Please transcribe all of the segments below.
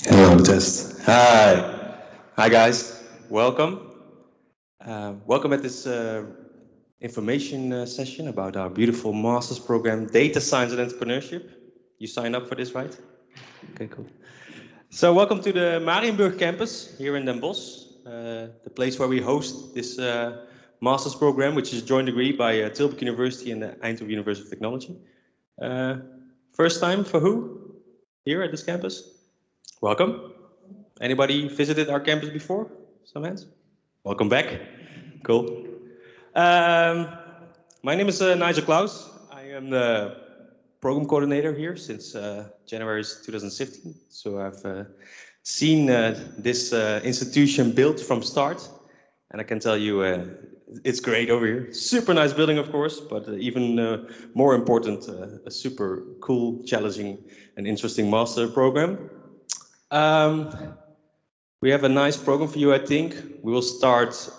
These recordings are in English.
Hello, test. Hi. Hi, guys. Welcome. Welcome at this information session about our beautiful master's program, Data Science and Entrepreneurship. You signed up for this, right? Okay, cool. So welcome to the Marienburg campus here in Den Bosch, the place where we host this master's program, which is a joint degree by Tilburg University and the Eindhoven University of Technology. First time for who here at this campus? Welcome. Anybody visited our campus before? Some hands? Welcome back. Cool. My name is Nigel Klaus. I am the program coordinator here since January 2016. So I've seen this institution built from start. And I can tell you it's great over here. Super nice building, of course, but even more important, a super cool, challenging, and interesting master program. We have a nice program for you, I think. We will start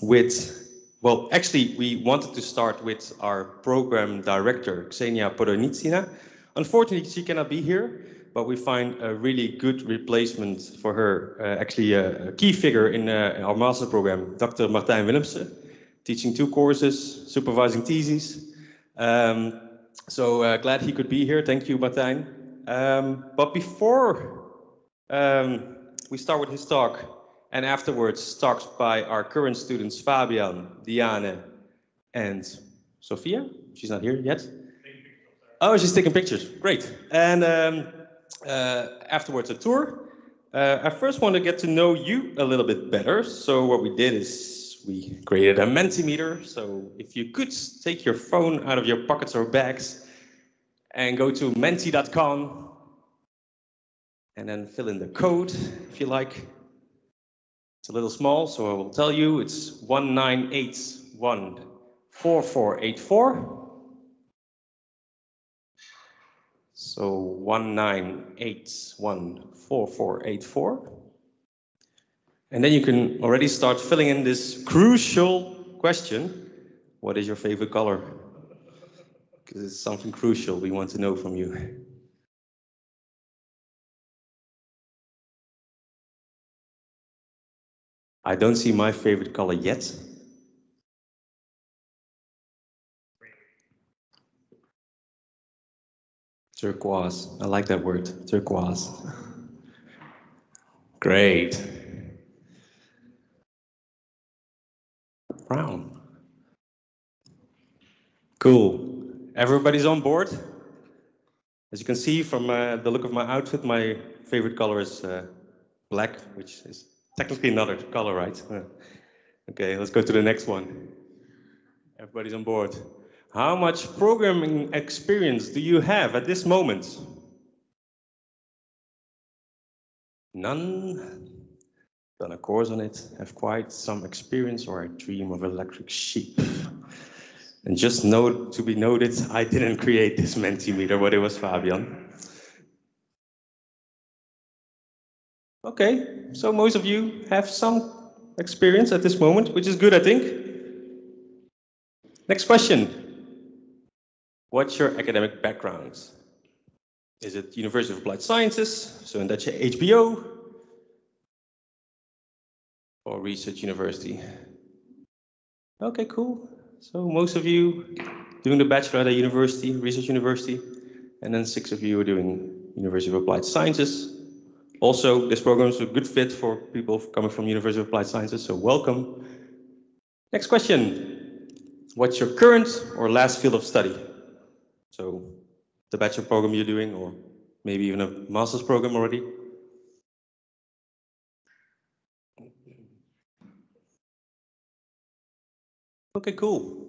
with, well, actually, we wanted to start with our program director, Ksenia Podornicina. Unfortunately, she cannot be here, but we find a really good replacement for her, actually a key figure in our master program, Dr. Martijn Williamson, teaching 2 courses, supervising theses. So glad he could be here. Thank you, Martijn. But before we start with his talk, and afterwards talks by our current students, Fabian, Diane, and Sophia. She's not here yet. Oh, she's taking pictures. Great. And afterwards a tour. I first want to get to know you a little bit better. So what we did is we created a Mentimeter. So if you could take your phone out of your pockets or bags and go to menti.com, and then fill in the code, if you like. It's a little small, so I will tell you. It's 19814484. So 19814484. And then you can already start filling in this crucial question. What is your favorite color? Because it's something crucial we want to know from you. I don't see my favorite color yet. Turquoise. I like that word, turquoise. Great. Brown. Cool. Everybody's on board? As you can see from the look of my outfit, my favorite color is black, which is technically another color, right? Okay, let's go to the next one. Everybody's on board. How much programming experience do you have at this moment? None? Done a course on it, have quite some experience, or I dream of electric sheep. And just to be noted, I didn't create this Mentimeter, but it was Fabian. Okay, so most of you have some experience at this moment, which is good, I think. Next question. What's your academic background? Is it University of Applied Sciences, so in Dutch HBO, or research university? Okay, cool. So most of you doing the bachelor at a university, research university, and then 6 of you are doing University of Applied Sciences. Also, this program is a good fit for people coming from University of Applied Sciences, so welcome. Next question. What's your current or last field of study? So the bachelor program you're doing, or maybe even a master's program already? Okay, cool.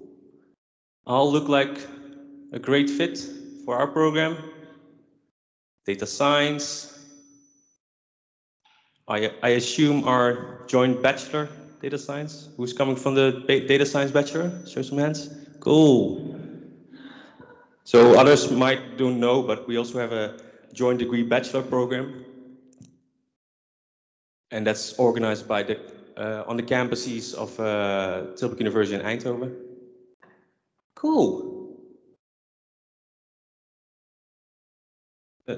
All look like a great fit for our program. Data science. I assume our joint bachelor, data science. Who's coming from the data science bachelor? Show some hands. Cool. So others don't know, but we also have a joint degree bachelor program. And that's organized by the on the campuses of Tilburg University in Eindhoven. Cool.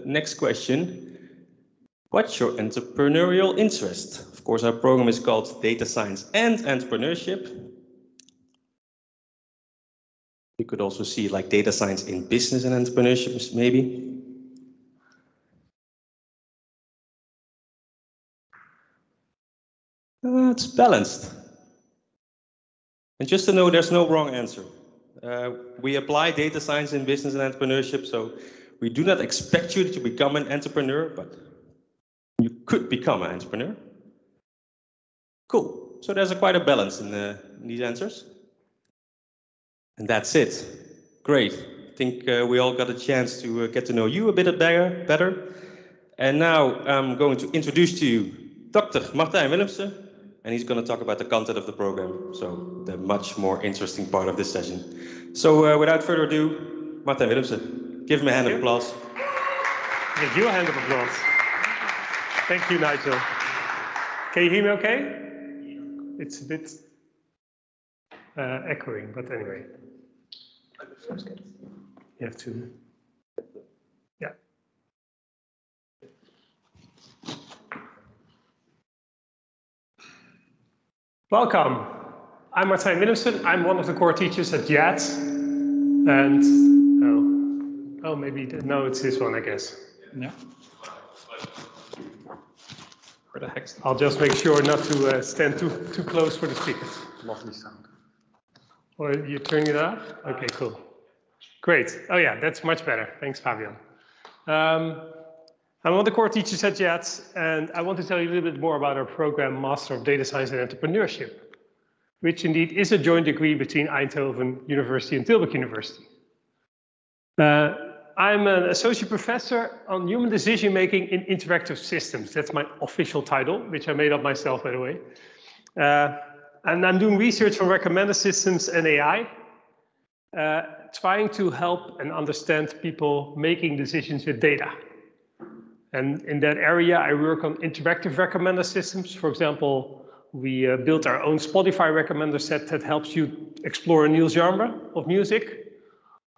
Next question. What's your entrepreneurial interest? Of course, our program is called Data Science and Entrepreneurship. You could also see like data science in business and entrepreneurship, maybe. It's balanced. And just to know, there's no wrong answer. We apply data science in business and entrepreneurship, so we do not expect you to become an entrepreneur, but you could become an entrepreneur. Cool. So there's quite a balance in these answers. And that's it. Great. I think we all got a chance to get to know you a bit better. And now I'm going to introduce to you Dr. Martijn Williamson, and he's going to talk about the content of the program, so the much more interesting part of this session. So without further ado, Martijn Williamson, give him a hand of applause. Give you a hand of applause. Thank you, Nigel. Can you hear me okay? It's a bit echoing, but anyway. You have to, yeah. Welcome. I'm Martijn Williamson. I'm one of the core teachers at JADS. And, oh, maybe, no, it's this one, I guess. Yeah. Where the heck? I'll just make sure not to stand too close for the speakers. Lovely sound. Or you turning it off? Okay, cool. Great. Oh yeah, that's much better. Thanks, Fabian. I'm one of the core teachers at JADS, and I want to tell you a little bit more about our program, Master of Data Science and Entrepreneurship, which indeed is a joint degree between Eindhoven University and Tilburg University. I'm an associate professor on human decision making in interactive systems. That's my official title, which I made up myself, by the way. And I'm doing research on recommender systems and AI, trying to help and understand people making decisions with data. And in that area, I work on interactive recommender systems. For example, we built our own Spotify recommender set that helps you explore a new genre of music.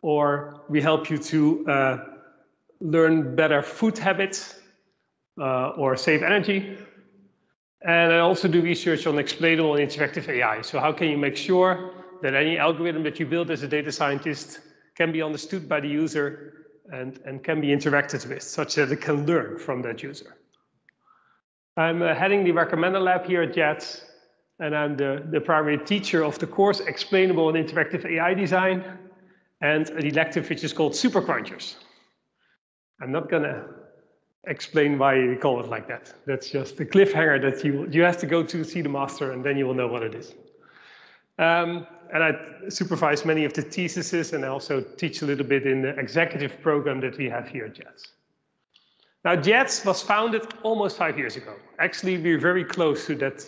Or we help you to learn better food habits or save energy. And I also do research on explainable and interactive AI. So how can you make sure that any algorithm that you build as a data scientist can be understood by the user and can be interacted with, such that it can learn from that user. I'm heading the recommender lab here at JADS, and I'm the primary teacher of the course Explainable and Interactive AI Design, and an elective which is called Supercrunchers. I'm not gonna explain why we call it like that. That's just the cliffhanger that you have to go to see the master, and then you will know what it is. And I supervise many of the theses, and I also teach a little bit in the executive program that we have here at JADS. Now, JADS was founded almost 5 years ago. Actually, we're very close to that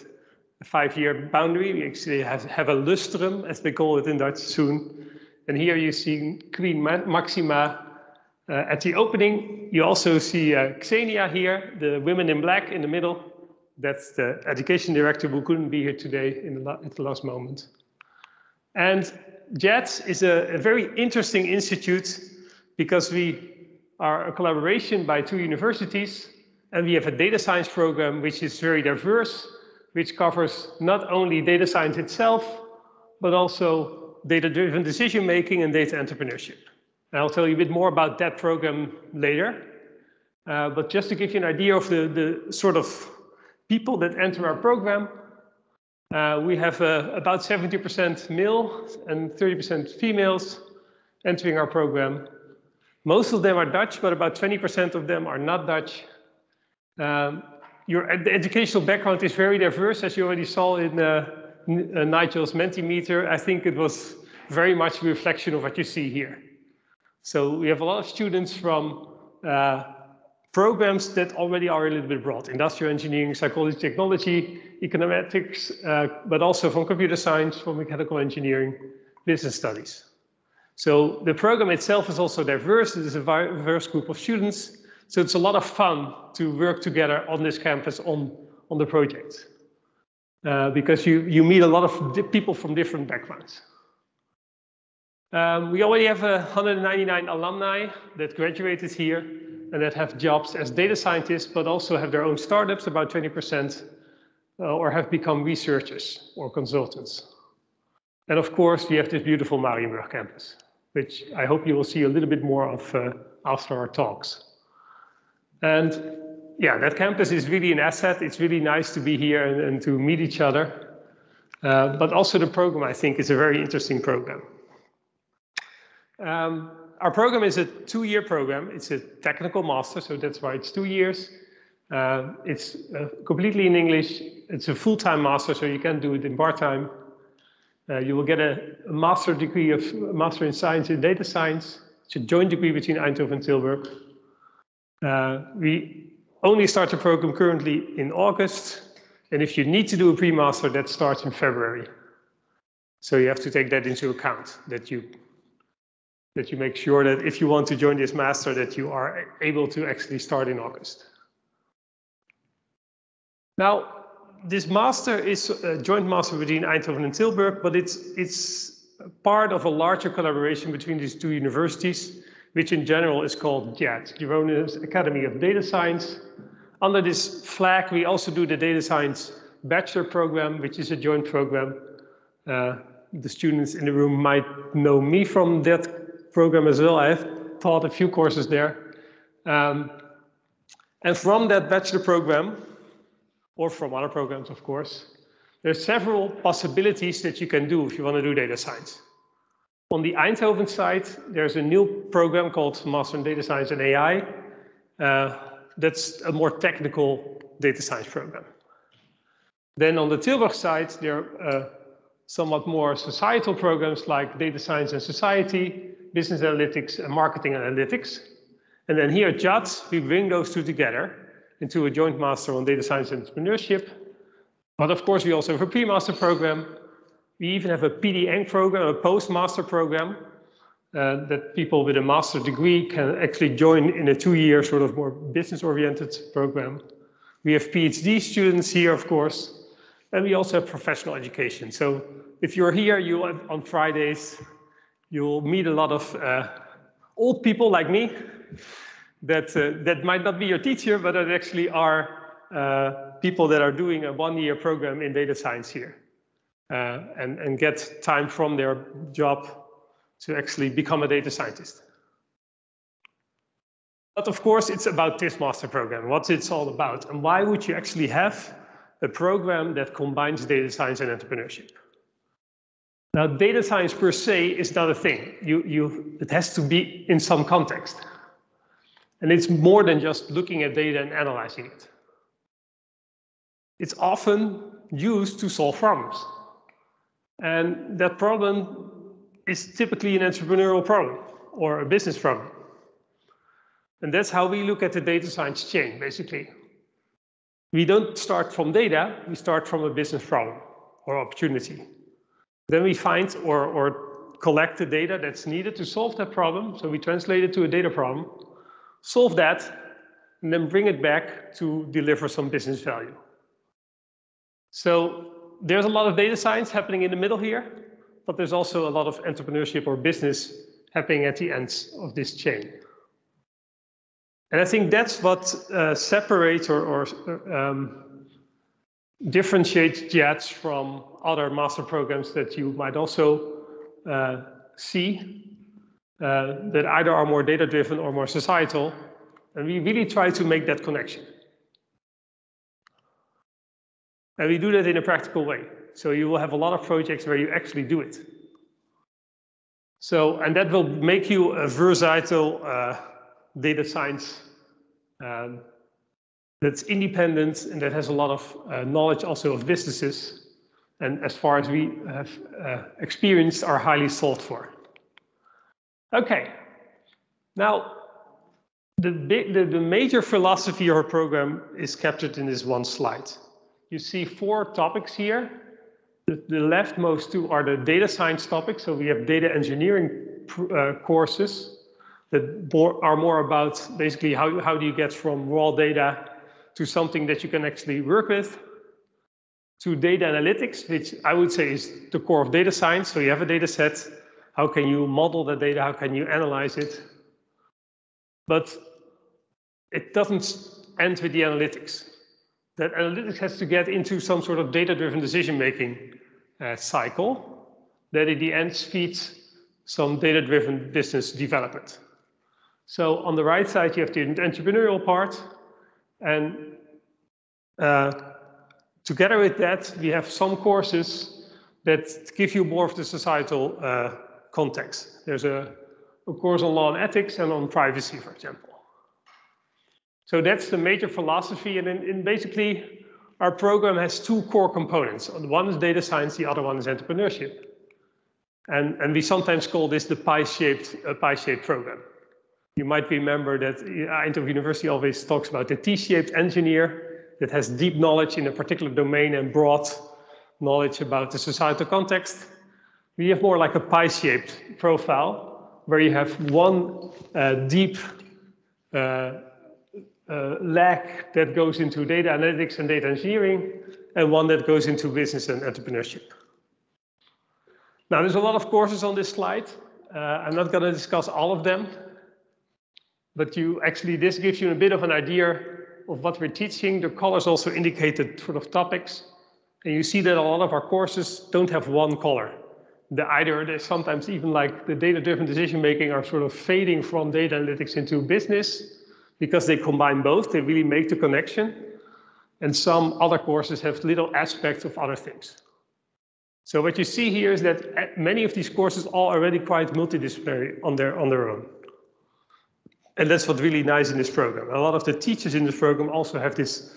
5-year boundary. We actually have a lustrum, as they call it in Dutch, soon. And here you see Queen Maxima at the opening. You also see Xenia here, the women in black in the middle. That's the education director who couldn't be here today at the last moment. And JADS is a very interesting institute because we are a collaboration by 2 universities, and we have a data science program which is very diverse, which covers not only data science itself, but also data-driven decision-making and data entrepreneurship. And I'll tell you a bit more about that program later. But just to give you an idea of the sort of people that enter our program, we have about 70% male and 30% females entering our program. Most of them are Dutch, but about 20% of them are not Dutch. The educational background is very diverse, as you already saw in Nigel's Mentimeter. I think it was very much a reflection of what you see here. So we have a lot of students from programs that already are a little bit broad: industrial engineering, psychology, technology, econometrics, but also from computer science, from mechanical engineering, business studies. So the program itself is also diverse. It is a diverse group of students. So it's a lot of fun to work together on this campus on the project. because you meet a lot of people from different backgrounds. We already have 199 alumni that graduated here and that have jobs as data scientists, but also have their own startups, about 20%, or have become researchers or consultants. And of course, we have this beautiful Marienburg campus, which I hope you will see a little bit more of after our talks. And yeah, that campus is really an asset. It's really nice to be here and to meet each other. But also the program, I think, is a very interesting program. Our program is a 2-year program. It's a technical master, so that's why it's 2 years. It's completely in English. It's a full-time master, so you can do it in part-time. You will get a master degree of Master in Science in Data Science. It's a joint degree between Eindhoven and Tilburg. We only start the program currently in August. And if you need to do a pre-master, that starts in February. So you have to take that into account, that you make sure that if you want to join this master, that you are able to actually start in August. Now, this master is a joint master between Eindhoven and Tilburg, but it's part of a larger collaboration between these 2 universities, which in general is called JADS, Jeroenim's Academy of Data Science. Under this flag, we also do the Data Science Bachelor program, which is a joint program. The students in the room might know me from that program as well. I have taught a few courses there. And from that bachelor program, or from other programs, of course, there's several possibilities that you can do if you want to do data science. On the Eindhoven side, there's a new program called Master in Data Science and AI. That's a more technical data science program. Then on the Tilburg side, there are somewhat more societal programs like Data Science and Society, Business Analytics, and Marketing Analytics. And then here at JADS, we bring those 2 together into a joint master on data science and entrepreneurship. But of course, we also have a pre-master program. We even have a PDN program, a post-master program, that people with a master's degree can actually join in a 2-year sort of more business-oriented program. We have PhD students here, of course, and we also have professional education. So if you're here, on Fridays, you'll meet a lot of old people like me that might not be your teacher, but that actually are people that are doing a 1-year program in data science here and get time from their job to actually become a data scientist. But of course, it's about this master program, what it's all about, and why would you actually have a program that combines data science and entrepreneurship? Now, data science per se is not a thing. It has to be in some context. And it's more than just looking at data and analyzing it. It's often used to solve problems. And that problem is typically an entrepreneurial problem or a business problem. And that's how we look at the data science chain, basically. We don't start from data, we start from a business problem or opportunity. Then we find or collect the data that's needed to solve that problem. So we translate it to a data problem, solve that, and then bring it back to deliver some business value. So there's a lot of data science happening in the middle here, but there's also a lot of entrepreneurship or business happening at the ends of this chain. And I think that's what separates or differentiates JADS from other master programs that you might also see that either are more data-driven or more societal. And we really try to make that connection. And we do that in a practical way. So you will have a lot of projects where you actually do it. So, and that will make you a versatile data science that's independent and that has a lot of knowledge also of businesses. And as far as we have experienced, are highly sought for. Okay, now the major philosophy of our program is captured in this one slide. You see 4 topics here. The leftmost 2 are the data science topics. So we have data engineering courses that are more about basically how do you get from raw data to something that you can actually work with. to data analytics, which I would say is the core of data science. So you have a data set. How can you model the data? How can you analyze it? But it doesn't end with the analytics. That analytics has to get into some sort of data-driven decision-making cycle that in the end feeds some data-driven business development. So on the right side, you have the entrepreneurial part. And together with that, we have some courses that give you more of the societal context. There's a course on law and ethics and on privacy, for example. So that's the major philosophy. And basically, our program has two core components. One is data science, the other one is entrepreneurship. And we sometimes call this the pie-shaped program. You might remember that Eindhoven University always talks about the T-shaped engineer that has deep knowledge in a particular domain and broad knowledge about the societal context. We have more like a pie-shaped profile where you have one deep leg that goes into data analytics and data engineering, and one that goes into business and entrepreneurship. Now, there's a lot of courses on this slide. I'm not going to discuss all of them, but this gives you a bit of an idea of what we're teaching. The colors also indicate the sort of topics, and you see that a lot of our courses don't have one color. There's sometimes even like the data-driven decision-making are sort of fading from data analytics into business, because they combine both, they really make the connection. And some other courses have little aspects of other things. So what you see here is that many of these courses are already quite multidisciplinary on their own. And that's what's really nice in this program. A lot of the teachers in this program also have this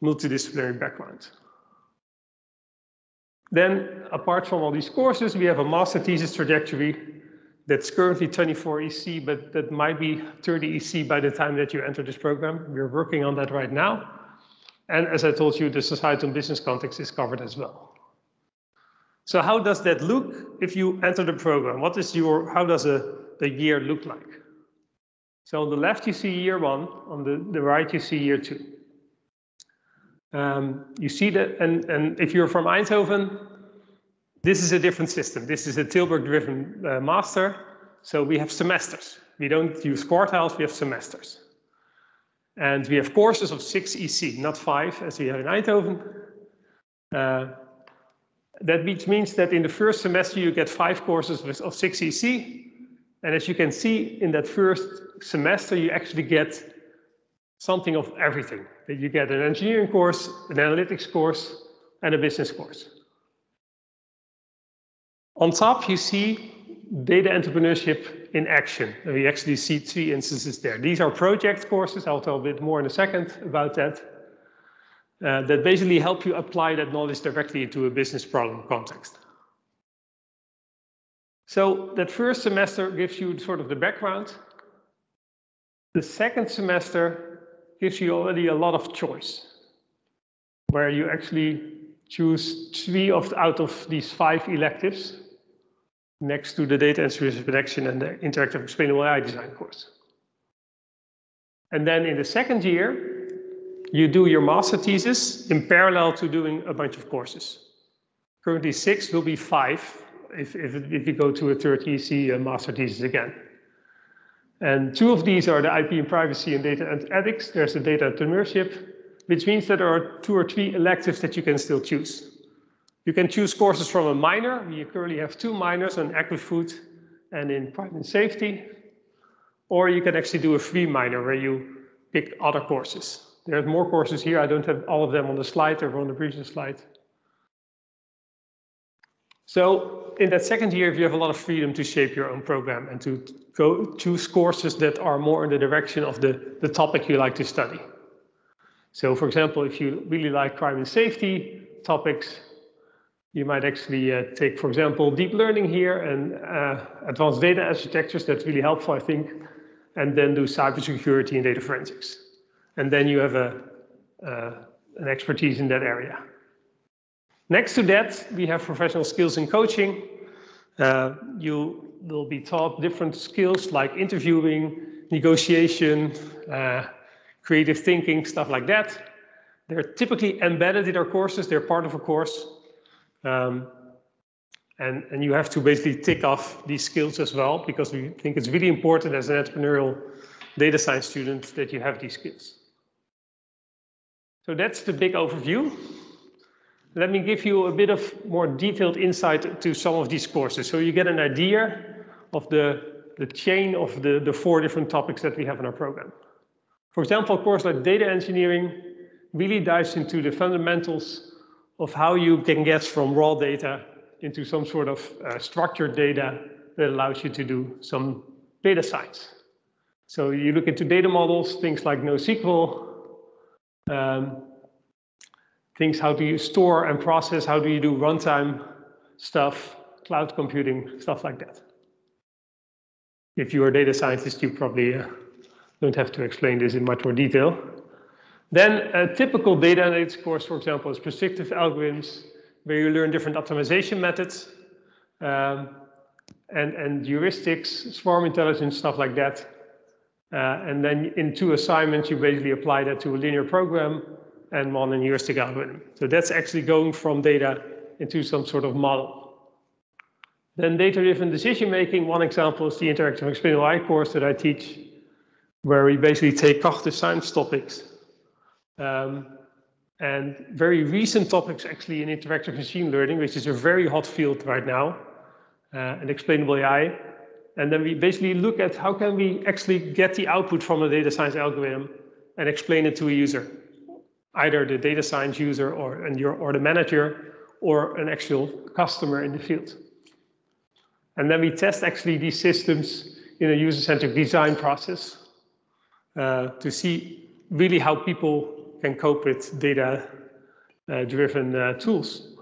multidisciplinary background. Then, apart from all these courses, we have a master thesis trajectory that's currently 24 EC, but that might be 30 EC by the time that you enter this program. We're working on that right now. And as I told you, the societal and business context is covered as well. So how does that look if you enter the program? How does a year look like? So on the left, you see year one. On the right, you see year two. You see that, and if you're from Eindhoven, this is a different system. This is a Tilburg-driven master. So we have semesters. We don't use quartiles, we have semesters. And we have courses of 6 EC, not 5, as we have in Eindhoven. That means that in the first semester, you get 5 courses of 6 EC. And as you can see, in that first semester, you actually get something of everything. That you get an engineering course, an analytics course, and a business course. On top, you see data entrepreneurship in action. And we actually see 3 instances there. These are project courses. I'll tell a bit more in a second about that. That basically help you apply that knowledge directly into a business problem context. So that first semester gives you sort of the background. The second semester gives you already a lot of choice, where you actually choose 3 out of these 5 electives next to the data entrepreneurship in action and the interactive explainable AI design course. And then in the second year, you do your master thesis in parallel to doing a bunch of courses. Currently 6 will be 5 if you go to a third EC master thesis again. And 2 of these are the IP and privacy and data and ethics. There's the data entrepreneurship, which means that there are 2 or 3 electives that you can still choose. You can choose courses from a minor. We currently have 2 minors in agri-food and in crime and safety. Or you can actually do a free minor where you pick other courses. There's more courses here. I don't have all of them on the slide. They're on the previous slide. So in that second year, you have a lot of freedom to shape your own program and to go choose courses that are more in the direction of the topic you like to study. So for example, if you really like crime and safety topics, you might actually take, for example, deep learning here and advanced data architectures. That's really helpful, I think. And then do cybersecurity and data forensics. And then you have an expertise in that area. Next to that, we have professional skills in coaching. You will be taught different skills like interviewing, negotiation, creative thinking, stuff like that They're typically embedded in our courses. They're part of a course. And you have to basically tick off these skills as well, because we think it's really important as an entrepreneurial data science student that you have these skills. So that's the big overview. Let me give you a bit of more detailed insight to some of these courses, so you get an idea of the chain of the 4 different topics that we have in our program. For example, a course like data engineering really dives into the fundamentals of how you can get from raw data into some sort of structured data that allows you to do some data science. So you look into data models, things like NoSQL, things how do you store and process, how do you do runtime stuff, cloud computing, stuff like that. If you're a data scientist, you probably don't have to explain this in much more detail. Then a typical data analytics course, for example, is Predictive Algorithms, where you learn different optimization methods and heuristics, swarm intelligence, stuff like that. And then in 2 assignments, you basically apply that to a linear program and 1 in heuristic algorithm. So that's actually going from data into some sort of model. Then data-driven decision-making, one example is the Interactive Explainable AI course that I teach, where we basically take cognitive science topics and very recent topics actually in interactive machine learning, which is a very hot field right now, and explainable AI. And then we basically look at how can we actually get the output from a data science algorithm and explain it to a user, either the data science user or the manager or an actual customer in the field. And then we test actually these systems in a user-centric design process to see really how people can cope with data-driven tools.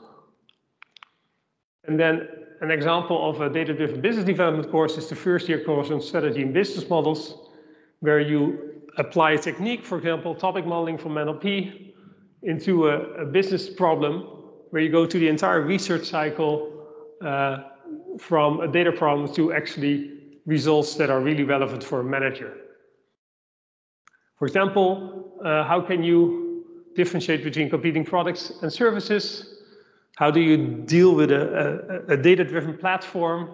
And then an example of a data-driven business development course is the first-year course on strategy and business models, where you apply a technique, for example, topic modeling from NLP, into a business problem, where you go to the entire research cycle from a data problem to actually results that are really relevant for a manager. For example, how can you differentiate between competing products and services? How do you deal with a data-driven platform?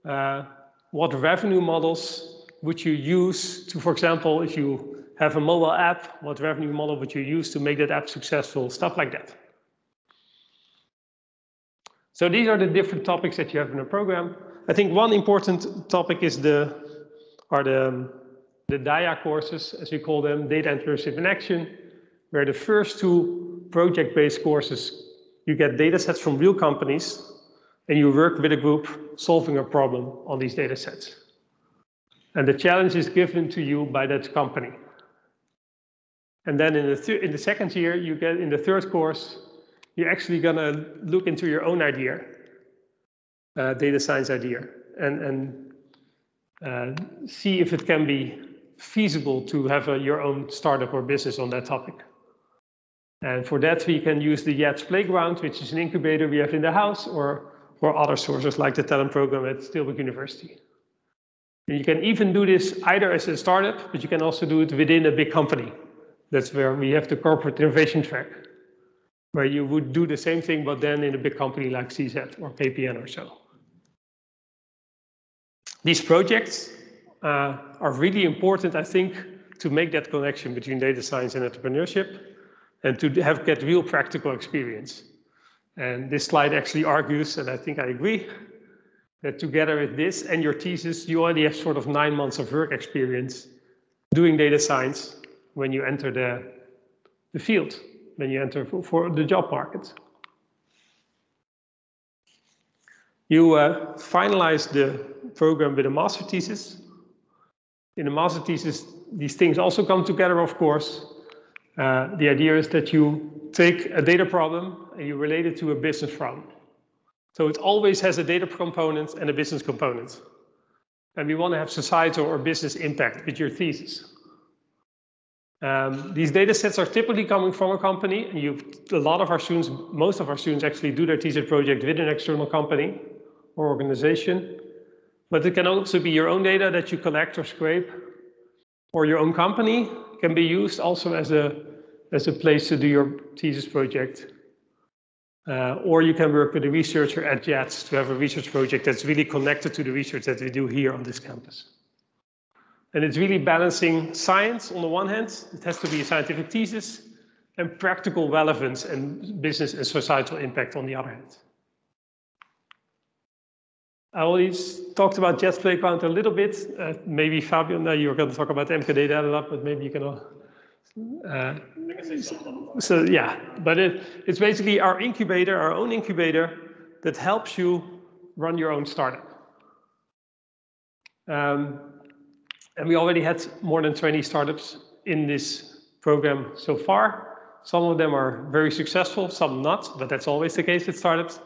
What revenue models would you use to, for example, if you have a mobile app, what revenue model would you use to make that app successful? Stuff like that. So these are the different topics that you have in a program. I think one important topic is the DIA courses, as we call them, Data Entrepreneurship in Action, where the first 2 project-based courses, you get data sets from real companies, and you work with a group solving a problem on these data sets. And the challenge is given to you by that company. And then in the second year, you get in the 3rd course, you're actually gonna look into your own idea, data science idea, and see if it can be feasible to have your own startup or business on that topic. And for that, we can use the JADS Playground, which is an incubator we have in the house, or other sources like the talent program at Tilburg University. And you can even do this either as a startup, but you can also do it within a big company. That's where we have the corporate innovation track, where you would do the same thing, but then in a big company like CZ or KPN or so. These projects are really important, I think, to make that connection between data science and entrepreneurship, and to get real practical experience. And this slide actually argues, and I think I agree, that together with this and your thesis, you already have sort of 9 months of work experience doing data science when you enter the field, when you enter for the job market. You finalize the program with a master thesis. In a master thesis, these things also come together, of course. The idea is that you take a data problem and you relate it to a business problem. So it always has a data component and a business component. And we want to have societal or business impact with your thesis. These data sets are typically coming from a company. And a lot of our students, most of our students actually do their thesis project with an external company or organization. But it can also be your own data that you collect or scrape, or your own company can be used also as a as a place to do your thesis project. Or you can work with a researcher at JADS to have a research project that's really connected to the research that we do here on this campus. And it's really balancing science on the one hand, it has to be a scientific thesis, and practical relevance and business and societal impact on the other hand. I already talked about JADS Playground a little bit. Maybe Fabio, now you're going to talk about MKData a lot, but maybe you can so yeah, but it's basically our incubator, our own incubator, that helps you run your own startup. And we already had more than 20 startups in this program so far. Some of them are very successful, some not, but that's always the case with startups.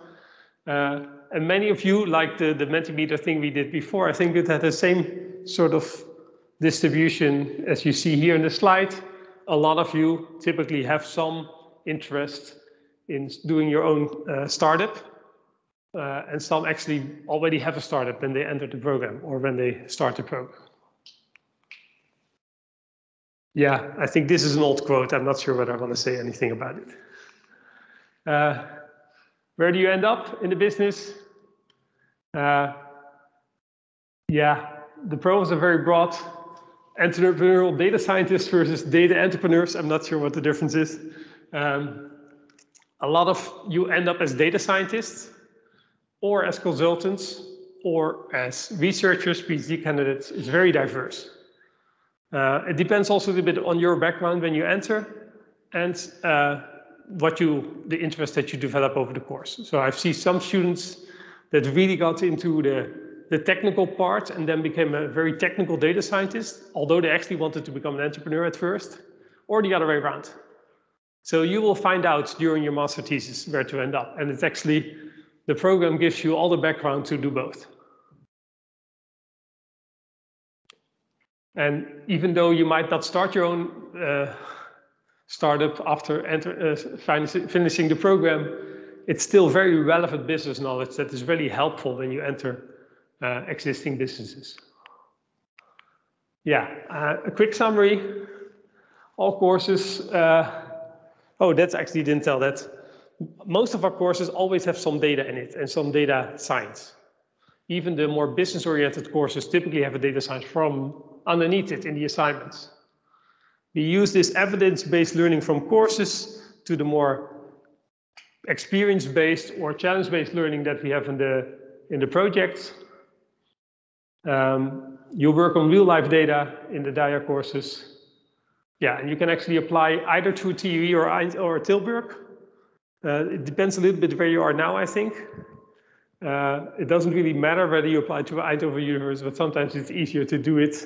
And many of you, like the Mentimeter thing we did before, I think it had the same sort of distribution as you see here in the slide. A lot of you typically have some interest in doing your own startup, and some actually already have a startup when they enter the program or when they start the program. Yeah, I think this is an old quote. I'm not sure whether I want to say anything about it. Where do you end up in the business? Yeah, the pros are very broad. Entrepreneurial data scientists versus data entrepreneurs. I'm not sure what the difference is. A lot of you end up as data scientists or as consultants or as researchers, PhD candidates. It's very diverse. It depends also a little bit on your background when you enter and the interest that you develop over the course. So I've seen some students that really got into the technical part and then became a very technical data scientist, although they actually wanted to become an entrepreneur at first, or the other way around. So you will find out during your master thesis where to end up. And it's actually, the program gives you all the background to do both. And even though you might not start your own startup after finishing the program, it's still very relevant business knowledge that is really helpful when you enter existing businesses. Yeah, a quick summary. All courses, oh, that's actually didn't tell that. Most of our courses always have some data in it and some data science. Even the more business-oriented courses typically have a data science from underneath it in the assignments. We use this evidence-based learning from courses to the more experience-based or challenge-based learning that we have in the projects. You work on real-life data in the DIA courses. Yeah, and you can actually apply either to TUE or Tilburg. It depends a little bit where you are now, I think. It doesn't really matter whether you apply to Eindhoven University, but sometimes it's easier to do it.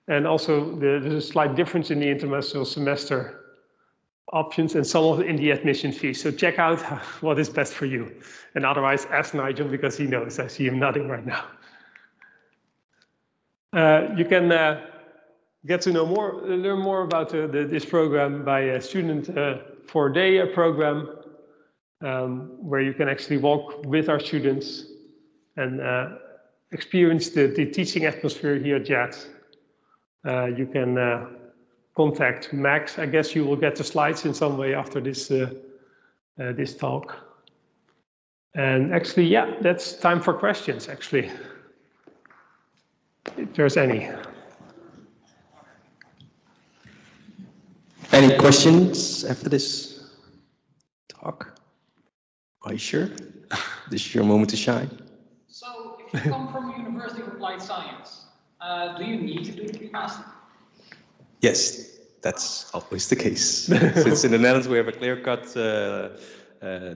And also, there's a slight difference in the international semester options and some of it in the admission fees. So check out what is best for you. And otherwise, ask Nigel because he knows. I see him nodding right now. You can get to know learn more about this program by a student 4-day program where you can actually walk with our students and experience the teaching atmosphere here at JADS. You can contact Max. I guess you will get the slides in some way after this this talk. And actually, yeah, that's time for questions, actually. If there's any. Any questions after this talk? Are you sure? This is your moment to shine. So, if you come from University of Applied Science, do you need to do the master? Yes, that's always the case. Since in the Netherlands we have a clear-cut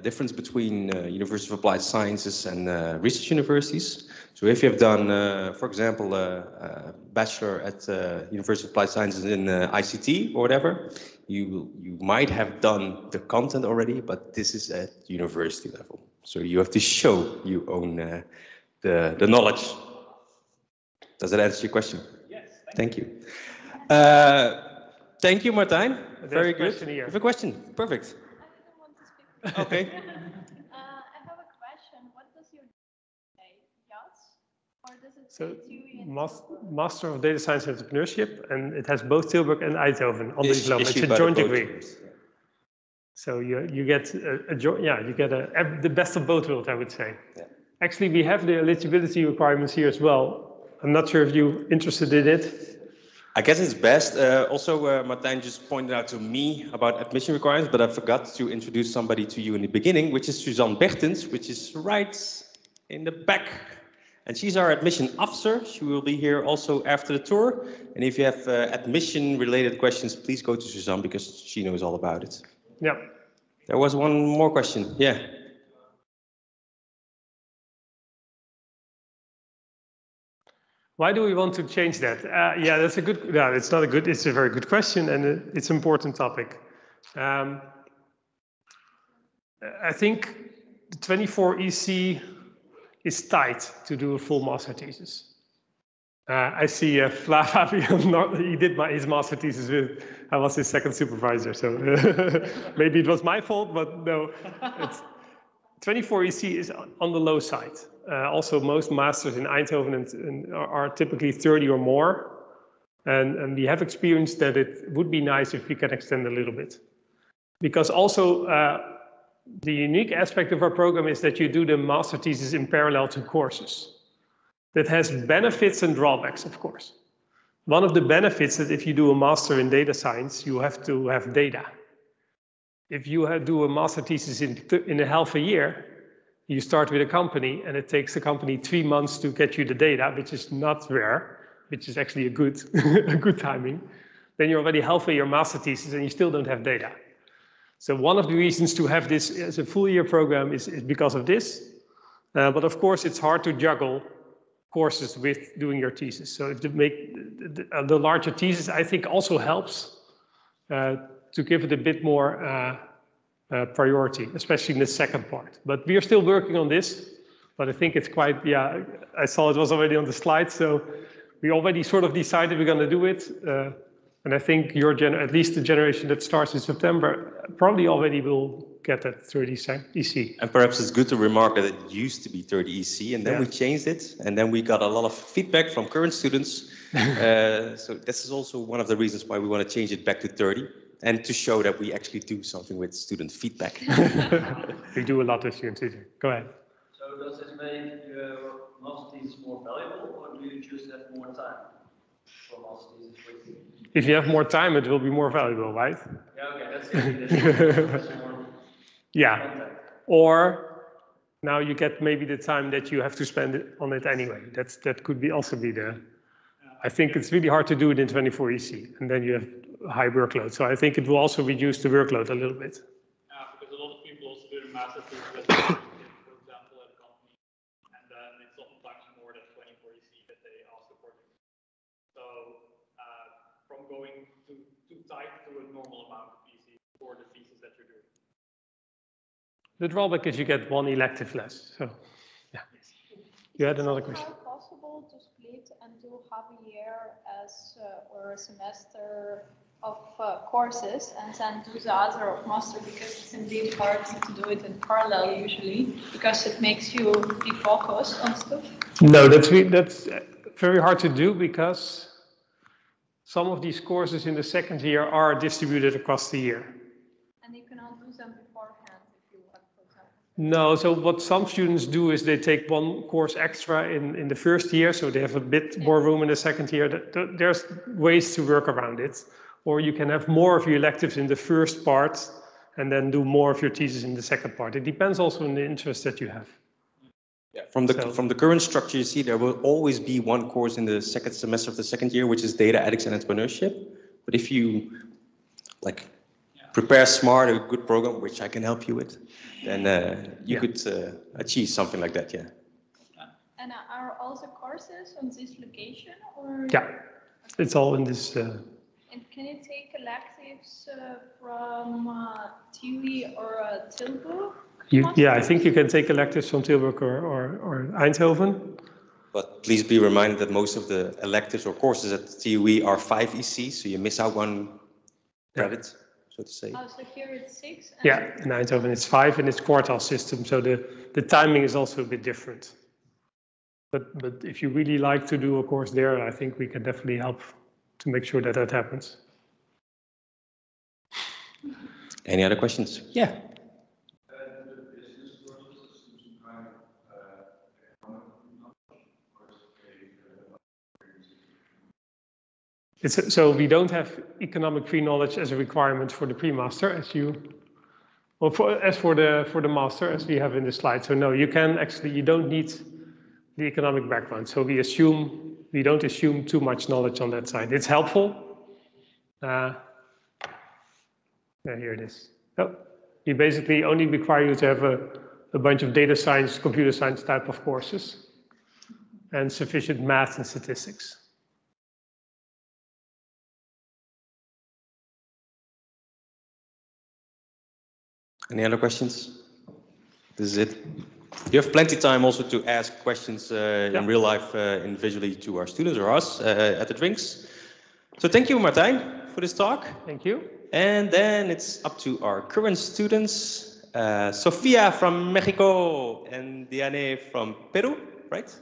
difference between University of Applied Sciences and research universities. So if you have done, for example, a bachelor at University of Applied Sciences in ICT or whatever, you might have done the content already, but this is at university level. So you have to show you own the knowledge. Does that answer your question? Yes. Thank you. Thank you, Martijn. Very good. You have a question? Perfect. I didn't want to speak. Okay. I have a question. What does your JADS? Or does it So say theory and Master of Data Science and Entrepreneurship, and it has both Tilburg and Eindhoven on the diploma. It's a Issued by the joint both degree. teams. So you get the best of both worlds, I would say. Yeah. Actually, we have the eligibility requirements here as well. I'm not sure if you're interested in it. I guess it's best. Also, Martijn just pointed out to me about admission requirements, but I forgot to introduce somebody to you in the beginning, which is Suzanne Bertens, which is right in the back. And she's our admission officer. She will be here also after the tour. And if you have admission-related questions, please go to Suzanne because she knows all about it. Yeah. There was one more question. Yeah. Why do we want to change that? Yeah, that's a good. No, it's not a good. It's a very good question, and it's an important topic. I think the 24 EC is tight to do a full master thesis. I see Fabian. He did his master thesis with. I was his second supervisor, so maybe it was my fault, but no. 24 EC is on the low side. Also, most masters in Eindhoven are typically 30 or more. And we have experienced that it would be nice if we can extend a little bit. Because also, the unique aspect of our program is that you do the master thesis in parallel to courses. That has benefits and drawbacks, of course. One of the benefits is that if you do a master in data science, you have to have data. If you do a master thesis in a half a year, you start with a company and it takes the company 3 months to get you the data, which is not rare, which is actually a good, a good timing. Then you're already halfway your master thesis and you still don't have data. So one of the reasons to have this as a full year program is because of this. But of course, it's hard to juggle courses with doing your thesis. So if you make the larger thesis, I think also helps to give it a bit more priority, especially in the second part. But we are still working on this, but I think it's quite, yeah, I saw it was already on the slide, so we already sort of decided we're going to do it. And I think at least the generation that starts in September, probably already will get that 30 EC. And perhaps it's good to remark that it used to be 30 EC, and then we changed it, and then we got a lot of feedback from current students. So this is also one of the reasons why we want to change it back to 30. And to show that we actually do something with student feedback. We do a lot with student feedback. Go ahead. So does this make your master thesis more valuable, or do you just have more time for master thesis? If you have more time, it will be more valuable, right? Yeah, okay, that's it. Yeah. Or now you get maybe the time that you have to spend on it anyway. That could be also be the. I think it's really hard to do it in 24 EC, and then you have high workload. So I think it will also reduce the workload a little bit. Yeah, because a lot of people also do the master thesis, for example, at a company, and then it's sometimes more than 24 EC that they ask for. So from going too tight to a normal amount of EC for the thesis that you're doing. The drawback is you get one elective less. So, yeah. You had another question. Is it possible to split and do half a year as or a semester of courses and then do the other of master, because it's indeed hard to do it in parallel usually because it makes you be focused on stuff? No, that's very hard to do because some of these courses in the second year are distributed across the year. And you cannot do them beforehand if you want, for example. No, so what some students do is they take one course extra in the first year, so they have a bit more room in the second year. There's ways to work around it. Or you can have more of your electives in the first part and then do more of your thesis in the second part. It depends also on the interest that you have. Yeah, from the current structure you see, there will always be one course in the second semester of the second year, which is data ethics and entrepreneurship. But if you prepare smart, a good program, which I can help you with, then you could achieve something like that, yeah. And are all the courses on this location? Or? Yeah, it's all in this. And can you take electives from TUI or Tilburg? Yeah, I think you can take electives from Tilburg or Eindhoven. But please be reminded that most of the electives or courses at TUI are 5 EC, so you miss out one credit, so to say. Oh, so here it's 6? And Yeah, in Eindhoven it's 5 and it's quartile system, so the timing is also a bit different. But if you really like to do a course there, I think we can definitely help to make sure that that happens. Any other questions? Yeah. So we don't have economic pre-knowledge as a requirement for the pre-master, as you, well, for the master, as we have in the slide. So no, you don't need the economic background. So we don't assume too much knowledge on that side. It's helpful. Yeah, here it is. Oh, we basically only require you to have a bunch of data science, computer science type of courses, and sufficient math and statistics. Any other questions? This is it. You have plenty of time also to ask questions in real life, individually to our students or us at the drinks. So thank you, Martijn, for this talk. Thank you. And then it's up to our current students, Sofia from Mexico and Diane from Peru, right?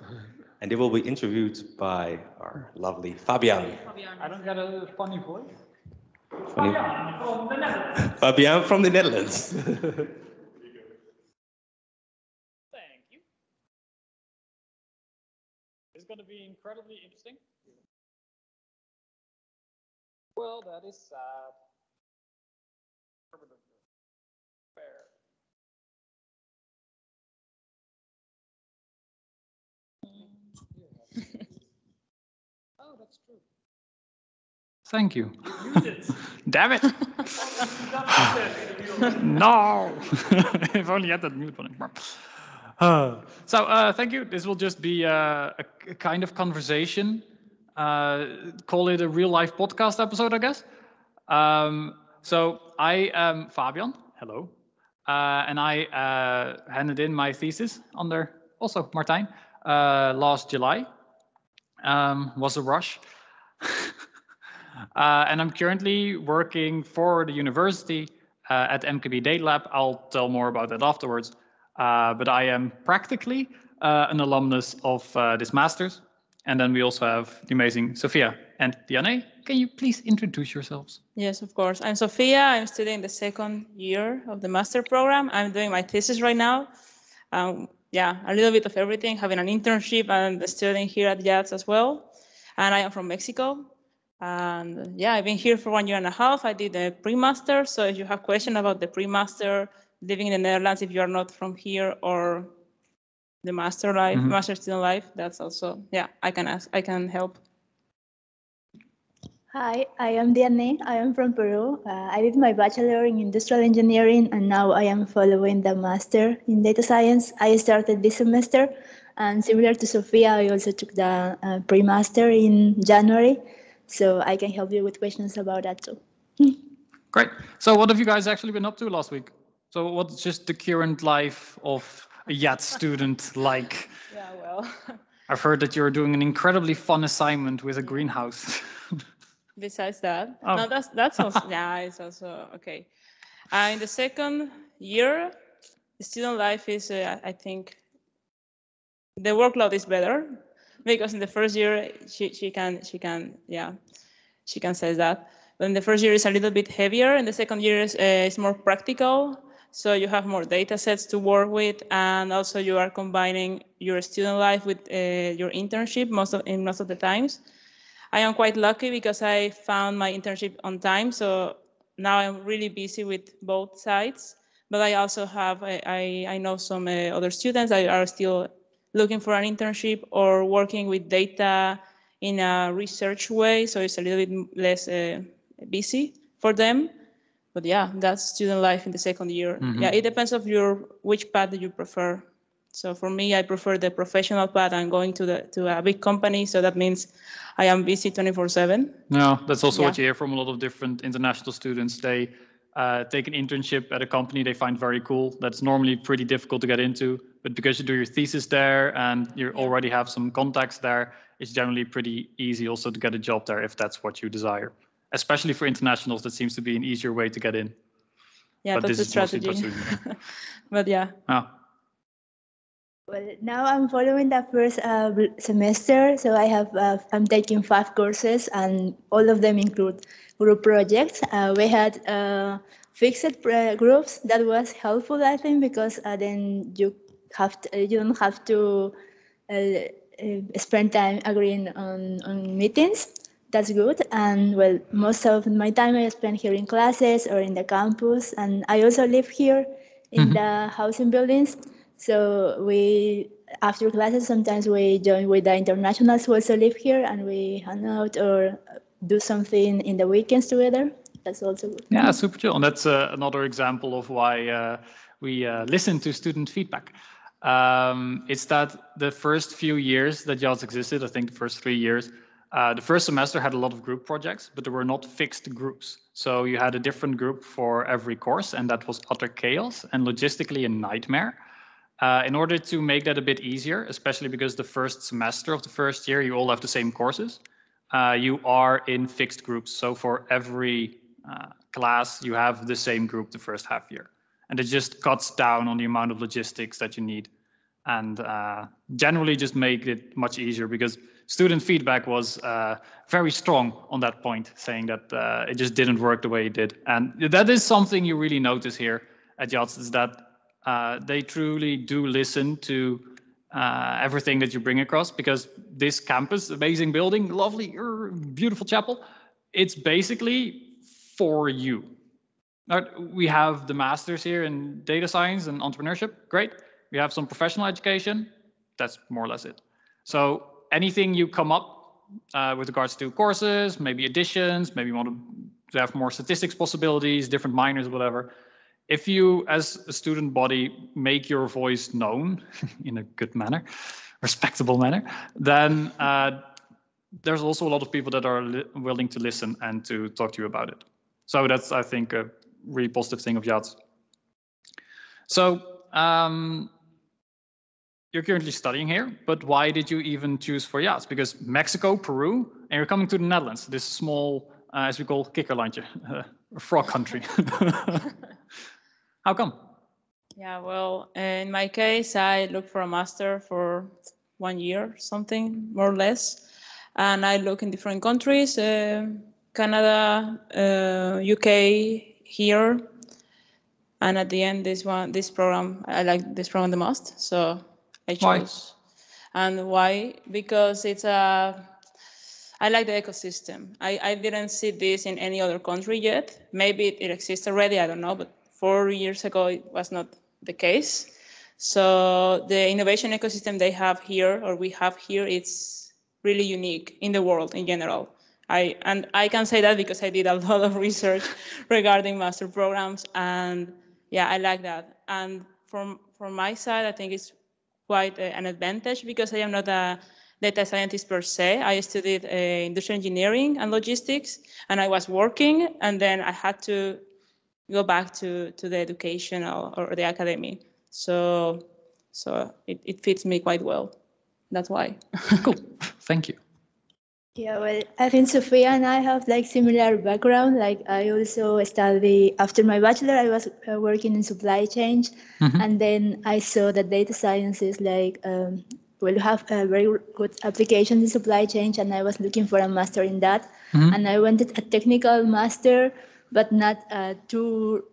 And they will be interviewed by our lovely Fabian. I don't get a funny voice. Funny. Fabian from the Netherlands. Fabian from the Netherlands. Thank you. It's going to be incredibly interesting. Well, that is sad. Fair. Oh, that's true. Thank you. Damn it! No! If only I had that mute button. So thank you. This will just be a kind of conversation. Call it a real life podcast episode, I guess. So I am Fabian. Hello. And I handed in my thesis under also Martijn last July. Was a rush. And I'm currently working for the university at MKB Data Lab. I'll tell more about that afterwards. But I am practically an alumnus of this master's. And then we also have the amazing Sophia and Diane. Can you please introduce yourselves? Yes, of course. I'm Sophia. I'm studying the second year of the master program. I'm doing my thesis right now. Yeah, a little bit of everything, having an internship and studying here at JADS as well. And I am from Mexico. And yeah, I've been here for 1.5 years. I did a pre-master. So if you have questions about the pre-master, living in the Netherlands, if you are not from here, or the master life, master student life, that's also, yeah, I can help. Hi, I am Diane. I am from Peru. I did my bachelor in industrial engineering, and now I am following the master in data science. I started this semester, and similar to Sophia, I also took the pre-master in January, so I can help you with questions about that too. Great. So what have you guys actually been up to last week? So what's just the current life of a JADS student like? Yeah, well. I've heard that you're doing an incredibly fun assignment with a greenhouse. Besides that, no, that's also, yeah, it's also okay. In the second year, the student life is, I think, the workload is better, because in the first year she can say that. But in the first year is a little bit heavier. In the second year is more practical, so you have more data sets to work with, and also you are combining your student life with your internship most of the times. I am quite lucky because I found my internship on time, so now I'm really busy with both sides. But I also have, I know some other students that are still looking for an internship or working with data in a research way, so it's a little bit less busy for them. But yeah, that's student life in the second year. Yeah, it depends of which path do you prefer. So for me, I prefer the professional path and going to a big company. So that means I am busy 24/7. No, that's also what you hear from a lot of different international students. They take an internship at a company they find very cool. That's normally pretty difficult to get into. But because you do your thesis there and you already have some contacts there, it's generally pretty easy also to get a job there if that's what you desire. Especially for internationals, that seems to be an easier way to get in. Yeah, but that's the strategy. But yeah. Oh. Well, now I'm following the first semester, so I'm taking 5 courses, and all of them include group projects. We had fixed groups. That was helpful, I think, because then you don't have to spend time agreeing on meetings. That's good. And well, most of my time I spend here in classes or in the campus, and I also live here in the housing buildings. So after classes, sometimes we join with the internationals who also live here, and we hang out or do something in the weekends together. That's also good. Yeah, super chill. And that's another example of why we listen to student feedback. It's that the first few years that JADS existed, I think the first 3 years, the first semester had a lot of group projects, but there were not fixed groups. So you had a different group for every course, and that was utter chaos and logistically a nightmare. In order to make that a bit easier, especially because the first semester of the first year, you all have the same courses, you are in fixed groups. So for every class, you have the same group the first half year. And it just cuts down on the amount of logistics that you need. And generally just make it much easier, because student feedback was very strong on that point, saying that it just didn't work the way it did. And that is something you really notice here at JADS, is that they truly do listen to everything that you bring across, because this campus, amazing building, lovely, beautiful chapel, it's basically for you. We have the masters here in data science and entrepreneurship, great. We have some professional education, that's more or less it. So anything you come up with regards to courses, maybe additions, maybe you want to have more statistics possibilities, different minors, whatever. If you, as a student body, make your voice known in a good manner, respectable manner, then there's also a lot of people that are willing to listen and to talk to you about it. So that's, I think, a really positive thing of JADS. So you're currently studying here, but why did you even choose for JADS? Because Mexico, Peru, and you're coming to the Netherlands, this small, as we call kikkerlandje, a frog country. How come? Yeah, well, in my case, I looked for a master for 1 year, something more or less. And I look in different countries, Canada, UK, here. And at the end, this program, I like this program the most. So I chose. Why? And why? Because I like the ecosystem. I didn't see this in any other country yet. Maybe it exists already, I don't know, but 4 years ago, it was not the case. So the innovation ecosystem they have here, or we have here, it's really unique in the world in general. And I can say that because I did a lot of research regarding master programs, and yeah, I like that. And from my side, I think it's quite an advantage, because I am not a data scientist per se. I studied industrial engineering and logistics, and I was working, and then I had to go back to the education or the academy. So it fits me quite well. That's why. Cool. Thank you. Yeah, well, I think Sophia and I have like similar background. Like I also study, after my bachelor, I was working in supply chain, and then I saw that data science is like, well, have a very good applications in supply chain, and I was looking for a master in that. And I wanted a technical master, but not to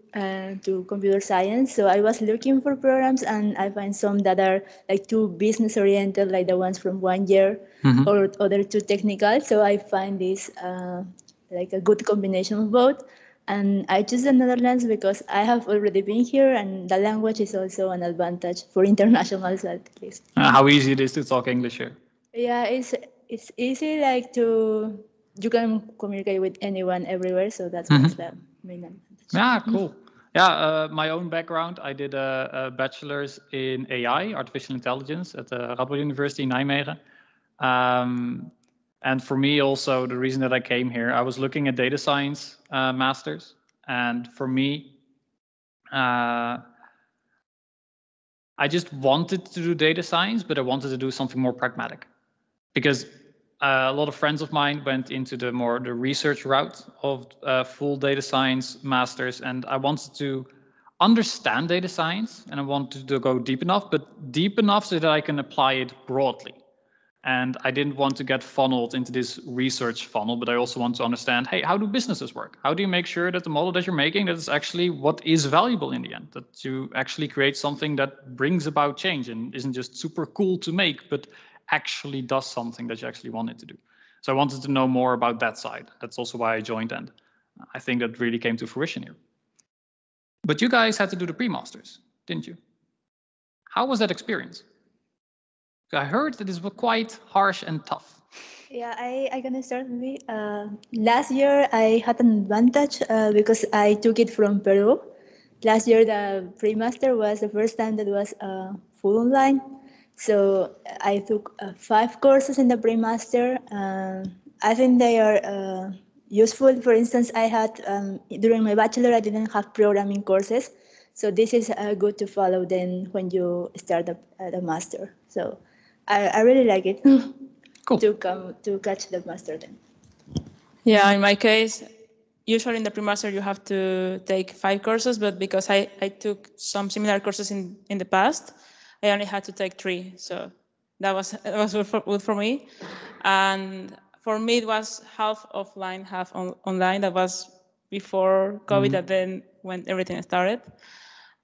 computer science. So I was looking for programs, and I find some that are like too business oriented, like the ones from 1 year, or other too technical. So I find this like a good combination of both. And I choose the Netherlands because I have already been here, and the language is also an advantage for internationals at least. How easy it is to talk English here? Yeah, it's easy, like you can communicate with anyone everywhere, so that's what's the main advantage. Yeah, cool. Yeah, my own background, I did a bachelor's in AI, artificial intelligence, at the Radboud University in Nijmegen. And for me also, the reason that I came here, I was looking at data science masters. And for me, I just wanted to do data science, but I wanted to do something more pragmatic. Because a lot of friends of mine went into the research route of full data science masters, and I wanted to understand data science, and I wanted to go deep enough, but deep enough so that I can apply it broadly. And I didn't want to get funneled into this research funnel, but I also want to understand, hey, how do businesses work? How do you make sure that the model that you're making, that is actually what is valuable in the end, that you actually create something that brings about change and isn't just super cool to make, but actually does something that you actually want it to do. So I wanted to know more about that side. That's also why I joined, and I think that really came to fruition here. But you guys had to do the pre-masters, didn't you? How was that experience? I heard that this was quite harsh and tough. Yeah, I gonna start maybe. Last year I had an advantage because I took it from Peru. Last year the pre-master was the first time that was full online. So I took 5 courses in the pre-master. I think they are useful. For instance, I had during my bachelor I didn't have programming courses. So this is good to follow then when you start the master. So I really like it. Cool. to catch the master then. Yeah, in my case, usually in the pre-master you have to take 5 courses, but because I took some similar courses in the past, I only had to take 3. So that was good for me. And for me it was half offline, half online. That was before COVID, and then when everything started.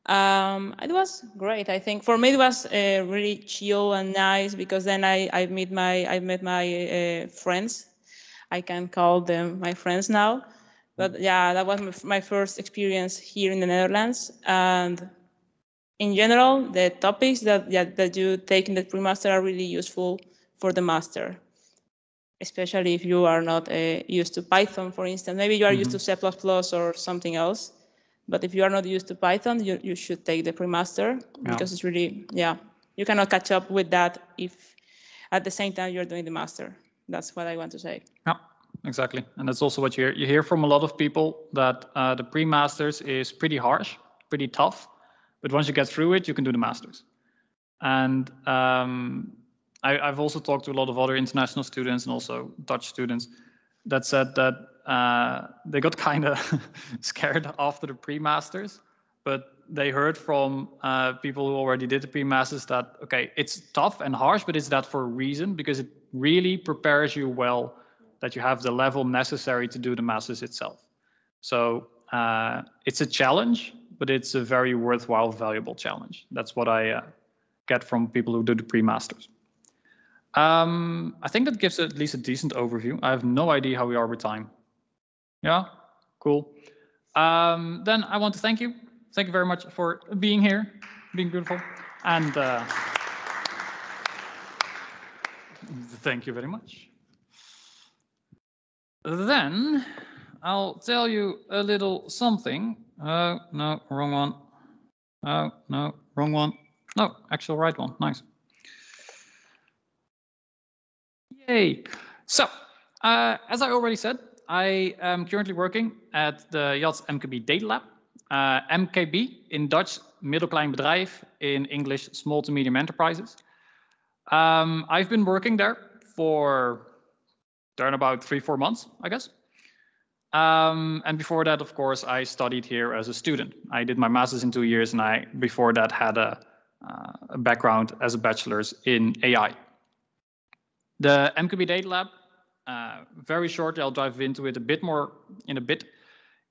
It was great. I think for me it was really chill and nice because then I met my friends. I can call them my friends now. But yeah, that was my first experience here in the Netherlands. And in general, the topics that you take in the pre-master are really useful for the master, especially if you are not used to Python, for instance. Maybe you are used to C++ or something else. But if you are not used to Python, you should take the pre-master because it's really, you cannot catch up with that if at the same time you're doing the master. That's what I want to say. Yeah, exactly. And that's also what you hear from a lot of people, that the pre-masters is pretty harsh, pretty tough. But once you get through it, you can do the masters. And I've also talked to a lot of other international students and also Dutch students that said that they got kind of scared after the pre-masters, but they heard from people who already did the pre-masters that, okay, it's tough and harsh, but it's that for a reason, because it really prepares you well that you have the level necessary to do the masters itself. So it's a challenge, but it's a very worthwhile, valuable challenge. That's what I get from people who do the pre-masters. I think that gives at least a decent overview. I have no idea how we are with time. Yeah, cool. Then I want to thank you. Thank you very much for being here, being beautiful. And thank you very much. Then I'll tell you a little something. No, wrong one. No, wrong one. No, actual right one. Nice. Yay. So, as I already said, I am currently working at the JADS MKB Data Lab. MKB in Dutch, middelklein bedrijf, in English, small to medium enterprises. I've been working there for about 3-4 months, I guess. And before that, of course, I studied here as a student. I did my master's in 2 years, and I, before that, had a background as a bachelor's in AI. The MKB Data Lab, very shortly, I'll dive into it a bit more in a bit.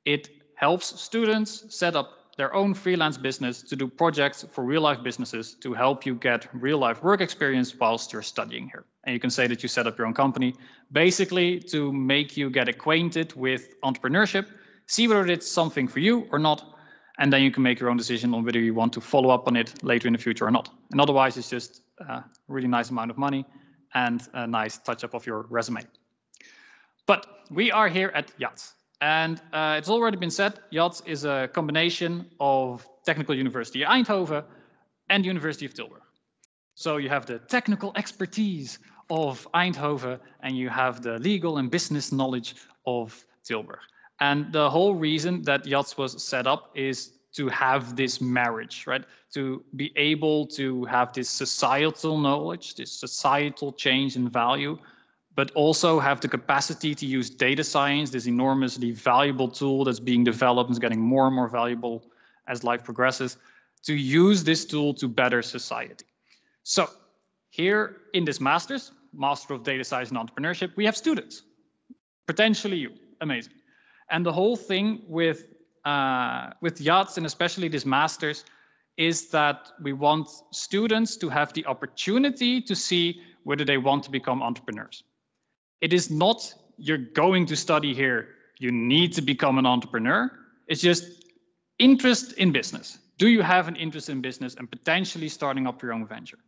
It helps students set up their own freelance business to do projects for real-life businesses to help you get real-life work experience whilst you're studying here. And you can say that you set up your own company, basically to make you get acquainted with entrepreneurship, see whether it's something for you or not, and then you can make your own decision on whether you want to follow up on it later in the future or not. And otherwise, it's just a really nice amount of money and a nice touch-up of your resume. But we are here at JADS. And it's already been said, JADS is a combination of Technical University Eindhoven and University of Tilburg. So you have the technical expertise of Eindhoven and you have the legal and business knowledge of Tilburg. And the whole reason that JADS was set up is to have this marriage, right? To be able to have this societal knowledge, this societal change in value, but also have the capacity to use data science, this enormously valuable tool that's being developed and is getting more and more valuable as life progresses, to use this tool to better society. So here in this master's, Master of Data Science and Entrepreneurship, we have students, potentially you, amazing. And the whole thing with JADS and especially this master's is that we want students to have the opportunity to see whether they want to become entrepreneurs. It is not you're going to study here, you need to become an entrepreneur. It's just interest in business. Do you have an interest in business and potentially starting up your own venture?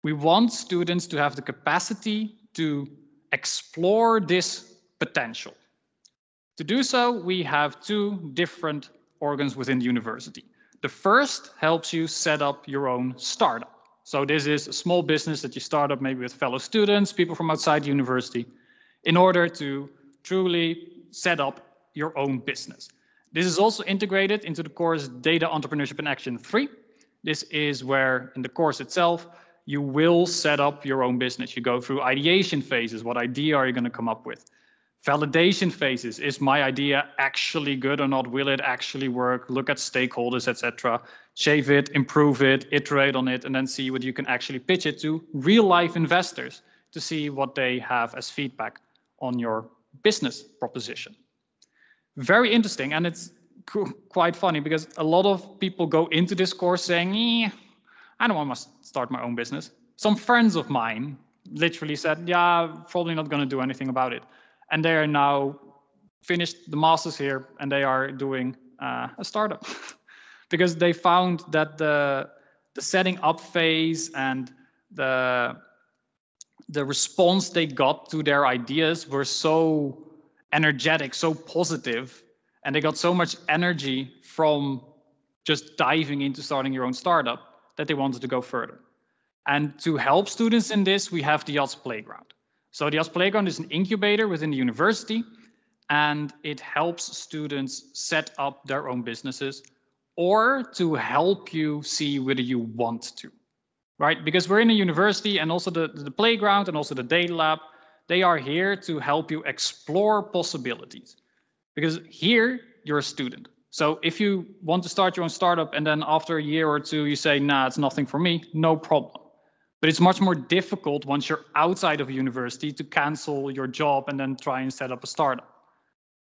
We want students to have the capacity to explore this potential. To do so, we have two different organs within the university. The first helps you set up your own startup. So this is a small business that you start up maybe with fellow students, people from outside the university, in order to truly set up your own business. This is also integrated into the course Data Entrepreneurship in Action 3. This is where in the course itself, you will set up your own business. You go through ideation phases. What idea are you going to come up with? Validation phases. Is my idea actually good or not? Will it actually work? Look at stakeholders, etc. Shave it, improve it, iterate on it, and then see whether you can actually pitch it to real life investors to see what they have as feedback on your business proposition. Very interesting, and it's quite funny because a lot of people go into this course saying, I don't want to start my own business. Some friends of mine literally said, yeah, probably not going to do anything about it. And they are now finished the masters here and they are doing a startup because they found that the setting up phase and the response they got to their ideas were so energetic, so positive, and they got so much energy from just diving into starting your own startup that they wanted to go further. And to help students in this, we have the JADS Playground. So the JADS Playground is an incubator within the university, and it helps students set up their own businesses or to help you see whether you want to, right? Because we're in a university and also the playground and also the data lab, they are here to help you explore possibilities. Because here, you're a student. So if you want to start your own startup and then after a year or two, you say, nah, it's nothing for me, no problem. But it's much more difficult once you're outside of a university to cancel your job and then try and set up a startup.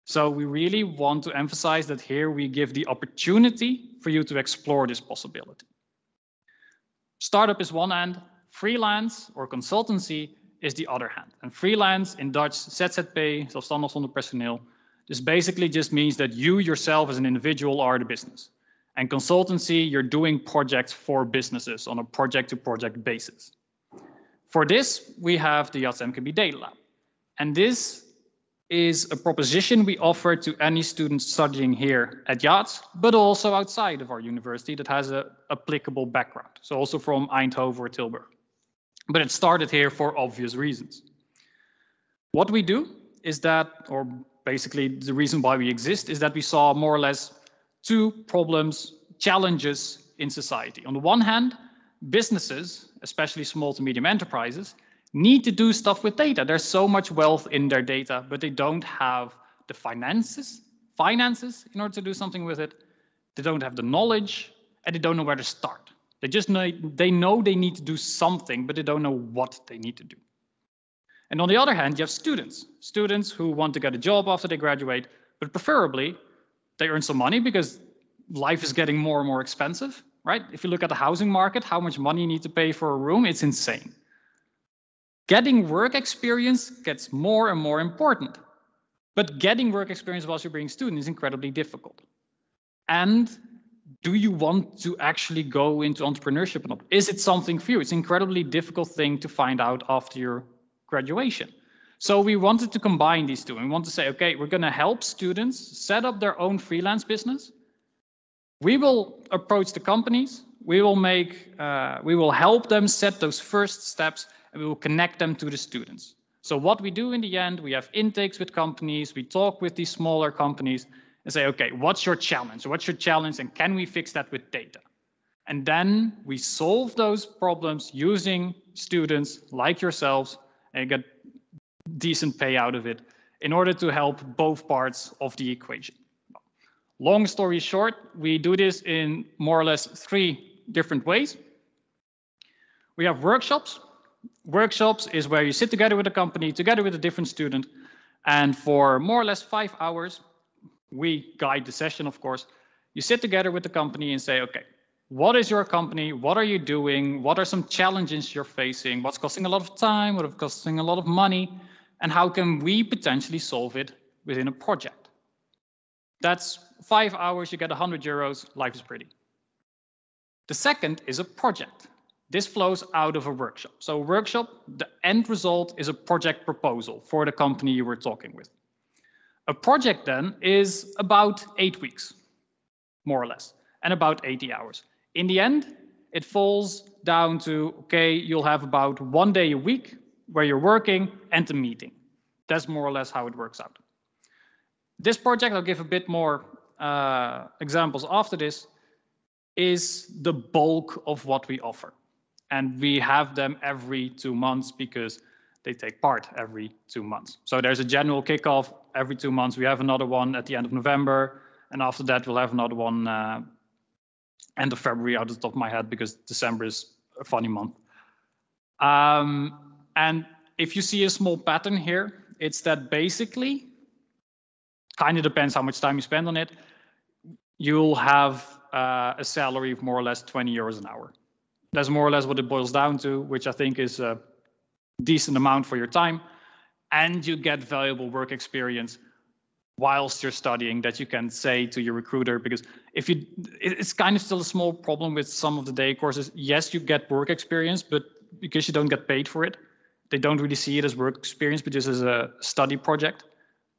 So we really want to emphasize that here we give the opportunity for you to explore this possibility. Startup is one end, freelance or consultancy is the other hand. And freelance in Dutch, ZZP, zelfstandig zonder personeel. This basically just means that you yourself as an individual are the business. And consultancy, you're doing projects for businesses on a project-to-project basis. For this, we have the JADS MKB Data Lab. And this is a proposition we offer to any student studying here at JADS, but also outside of our university that has an applicable background. So also from Eindhoven or Tilburg. But it started here for obvious reasons. What we do is that, or basically the reason why we exist, is that we saw more or less two problems, challenges in society. On the one hand, businesses, especially small to medium enterprises, need to do stuff with data. There's so much wealth in their data, but they don't have the finances in order to do something with it. They don't have the knowledge, and they don't know where to start. They know they need to do something, but they don't know what they need to do. And on the other hand, you have students who want to get a job after they graduate, but preferably they earn some money because life is getting more and more expensive, right? If you look at the housing market, how much money you need to pay for a room, it's insane. Getting work experience gets more and more important, but getting work experience whilst you're being a student is incredibly difficult. And do you want to actually go into entrepreneurship or not? Is it something for you? It's an incredibly difficult thing to find out after your graduation. So we wanted to combine these two. We want to say, okay, we're going to help students set up their own freelance business. We will approach the companies. We will help them set those first steps, and we will connect them to the students. So what we do in the end, we have intakes with companies. We talk with these smaller companies and say, okay, what's your challenge? What's your challenge, and can we fix that with data? And then we solve those problems using students like yourselves and get decent pay out of it in order to help both parts of the equation. Long story short, we do this in more or less 3 different ways. We have workshops. Workshops is where you sit together with a company, together with a different student, and for more or less 5 hours, we guide the session, of course. You sit together with the company and say, okay, what is your company? What are you doing? What are some challenges you're facing? What's costing a lot of time? What is costing a lot of money? And how can we potentially solve it within a project? That's 5 hours, you get 100 euros, life is pretty. The second is a project. This flows out of a workshop. So a workshop, the end result is a project proposal for the company you were talking with. A project then is about 8 weeks, more or less, and about 80 hours. In the end, it falls down to, okay, you'll have about 1 day a week where you're working and a meeting. That's more or less how it works out. This project, I'll give a bit more examples after this, is the bulk of what we offer. And we have them every 2 months because they take part every 2 months. So there's a general kickoff every 2 months. We have another one at the end of November. And after that, we'll have another one end of February out of the top of my head because December is a funny month. And if you see a small pattern here, it's that basically, kind of depends how much time you spend on it, you'll have a salary of more or less 20 euros an hour. That's more or less what it boils down to, which I think is a decent amount for your time. And you get valuable work experience whilst you're studying that you can say to your recruiter, because if you, it's kind of still a small problem with some of the day courses. Yes, you get work experience, but because you don't get paid for it, they don't really see it as work experience, but just as a study project.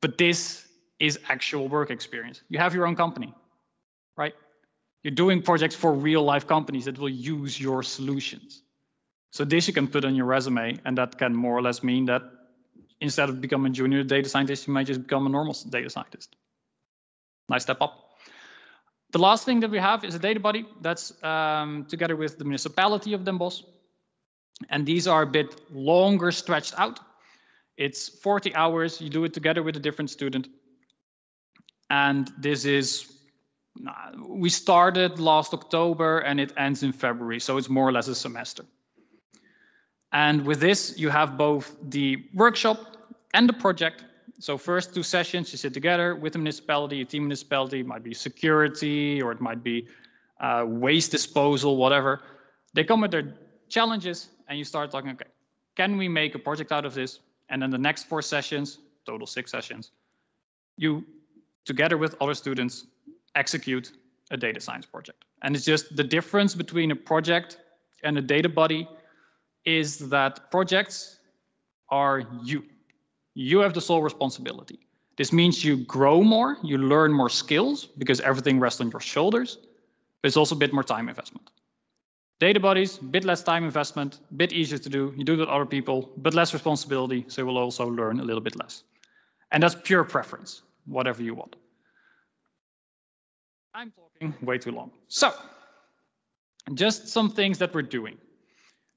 But this is actual work experience. You have your own company, right? You're doing projects for real life companies that will use your solutions. So this you can put on your resume, and that can more or less mean that instead of becoming a junior data scientist, you might just become a normal data scientist. Nice step up. The last thing that we have is a data buddy that's together with the municipality of Den Bosch. And these are a bit longer stretched out. It's 40 hours. You do it together with a different student. And this is, we started last October and it ends in February. So it's more or less a semester. And with this, you have both the workshop and the project. So first 2 sessions, you sit together with the municipality, a team municipality, it might be security, or it might be waste disposal, whatever. They come with their challenges and you start talking, okay, can we make a project out of this? And then the next 4 sessions, total 6 sessions, you, together with other students, execute a data science project. And it's just the difference between a project and a data buddy is that projects are you. You have the sole responsibility. This means you grow more, you learn more skills because everything rests on your shoulders, but it's also a bit more time investment. Data buddies, a bit less time investment, a bit easier to do. You do it with other people, but less responsibility, so you will also learn a little bit less. And that's pure preference, whatever you want. I'm talking way too long. So, just some things that we're doing.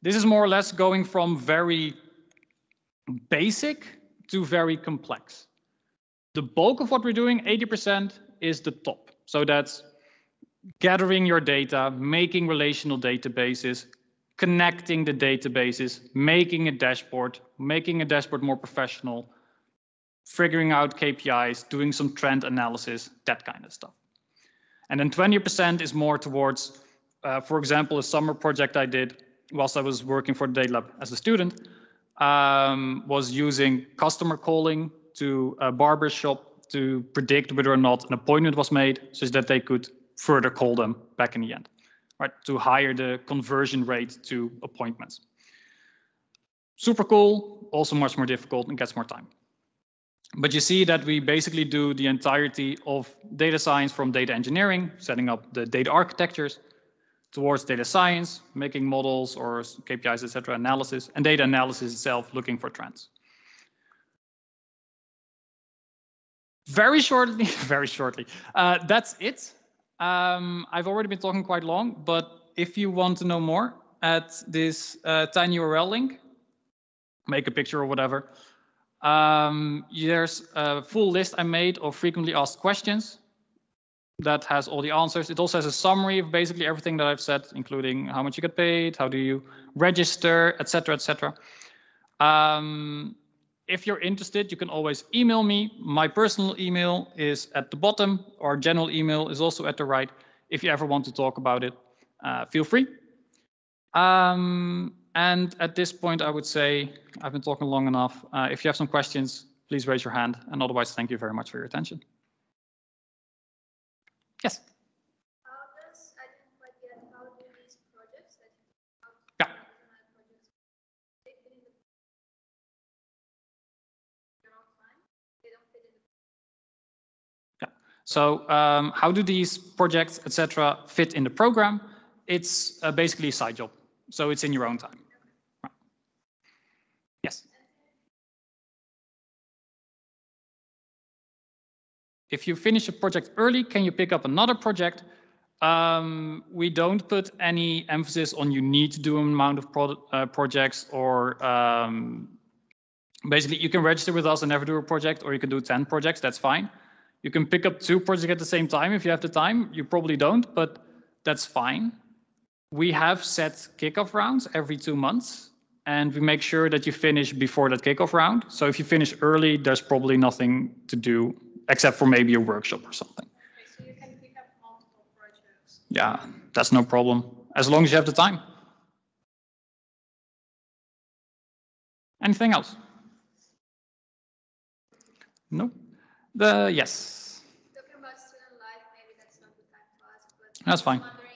This is more or less going from very basic to very complex. The bulk of what we're doing, 80%, is the top. So that's gathering your data, making relational databases, connecting the databases, making a dashboard more professional, figuring out KPIs, doing some trend analysis, that kind of stuff. And then 20% is more towards, for example, a summer project I did whilst I was working for the Data Lab as a student, was using customer calling to a barber shop to predict whether or not an appointment was made so that they could further call them back in the end, right? To higher the conversion rate to appointments. Super cool, also much more difficult and gets more time. But you see that we basically do the entirety of data science from data engineering, setting up the data architectures, towards data science, making models or KPIs, etc., analysis, and data analysis itself, looking for trends. Very shortly, that's it. I've already been talking quite long, but if you want to know more, at this tiny URL link, make a picture or whatever, there's a full list I made of frequently asked questions. that has all the answers. It also has a summary of basically everything that I've said, including how much you get paid, how do you register, etc., etc. If you're interested, you can always email me. My personal email is at the bottom. Our general email is also at the right. If you ever want to talk about it, feel free. And at this point, I would say I've been talking long enough. If you have some questions, please raise your hand. And otherwise, thank you very much for your attention. Yes? How does, I didn't quite get, how do these projects that you Yeah. they fit in the time? They don't fit in the So how do these projects, etc., fit in the program? It's basically a side job. So it's in your own time. Right. Yes? If you finish a project early, can you pick up another project? We don't put any emphasis on you need to do an amount of projects, or basically you can register with us and never do a project, or you can do 10 projects, that's fine. You can pick up 2 projects at the same time if you have the time. You probably don't, but that's fine. We have set kickoff rounds every 2 months, and we make sure that you finish before that kickoff round. So if you finish early, there's probably nothing to do except for maybe a workshop or something. Okay, so you can pick up multiple projects. Yeah, that's no problem, as long as you have the time. Anything else? No? Yes. Talking about student life, maybe that's not the time to ask, but That's fine. I'm wondering,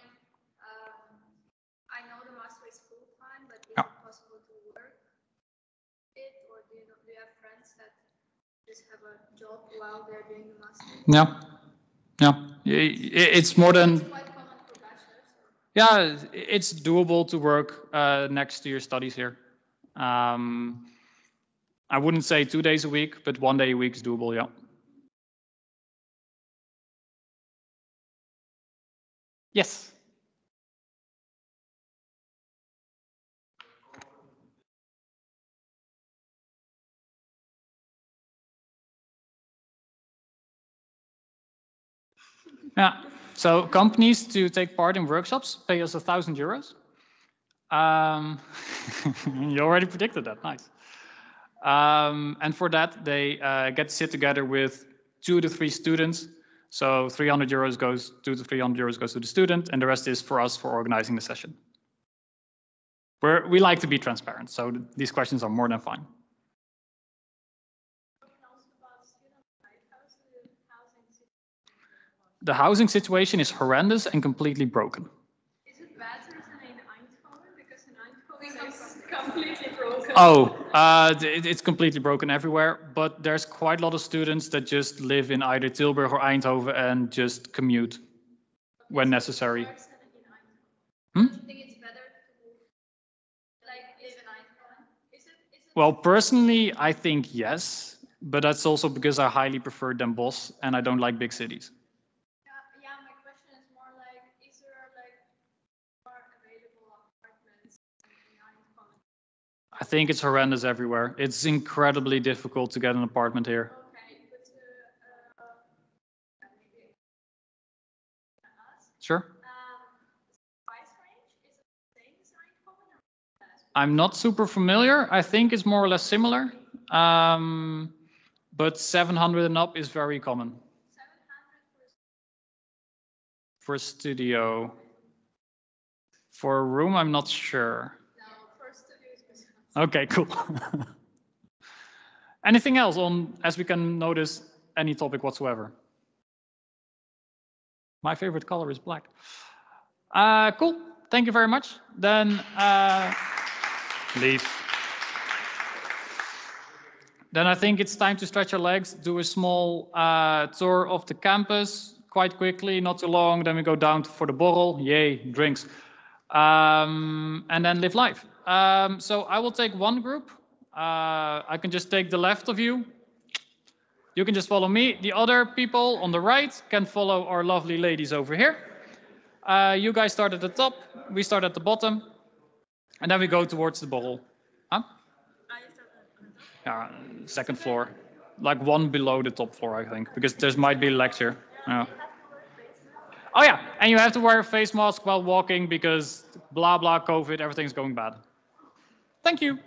I know the master is full-time, but is Yeah. it possible to work it, or do you have friends that just have a job while they're doing the master? Yeah. It's more than... It's quite common for bachelors. Yeah, it's doable to work next to your studies here. I wouldn't say 2 days a week, but 1 day a week is doable, yeah. Yes. Yeah, so companies to take part in workshops pay us €1,000. You already predicted that, nice. And for that, they get to sit together with 2 to 3 students. So €300 goes, 2 to 300 euros goes to the student, and the rest is for us for organizing the session. We like to be transparent, so these questions are more than fine. The housing situation is horrendous and completely broken. Is it better than in Eindhoven? Because in Eindhoven it's completely broken. Oh, it's completely broken everywhere, but there's quite a lot of students that just live in either Tilburg or Eindhoven and just commute when necessary. Do you think it's better to live in Eindhoven? Is it Well, personally, I think yes, but that's also because I highly prefer Den Bosch and I don't like big cities. Yeah, my question is more like, is there more available apartments in Eindhoven? I think it's horrendous everywhere. It's incredibly difficult to get an apartment here. Okay, but maybe ask. Sure. Price range, is it the same as Eindhoven or less? I'm not super familiar. I think it's more or less similar. But 700 and up is very common. 700 for a studio. For a room, I'm not sure. No, for studios. Okay, cool. Anything else on, as we can notice, any topic whatsoever? My favorite color is black. Cool. Thank you very much. Then leave. Then I think it's time to stretch your legs, do a small tour of the campus quite quickly, not too long. Then we go down for the borrel. Yay, drinks. And then live life. So I will take one group. I can just take the left of you. You can just follow me. The other people on the right can follow our lovely ladies over here. You guys start at the top. We start at the bottom. And then we go towards the borrel. Huh? Yeah, second floor. Like one below the top floor, I think, because there might be a lecture. Yeah. Oh yeah, and you have to wear a face mask while walking because blah blah COVID, everything's going bad. Thank you.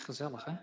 Gezellig, hè?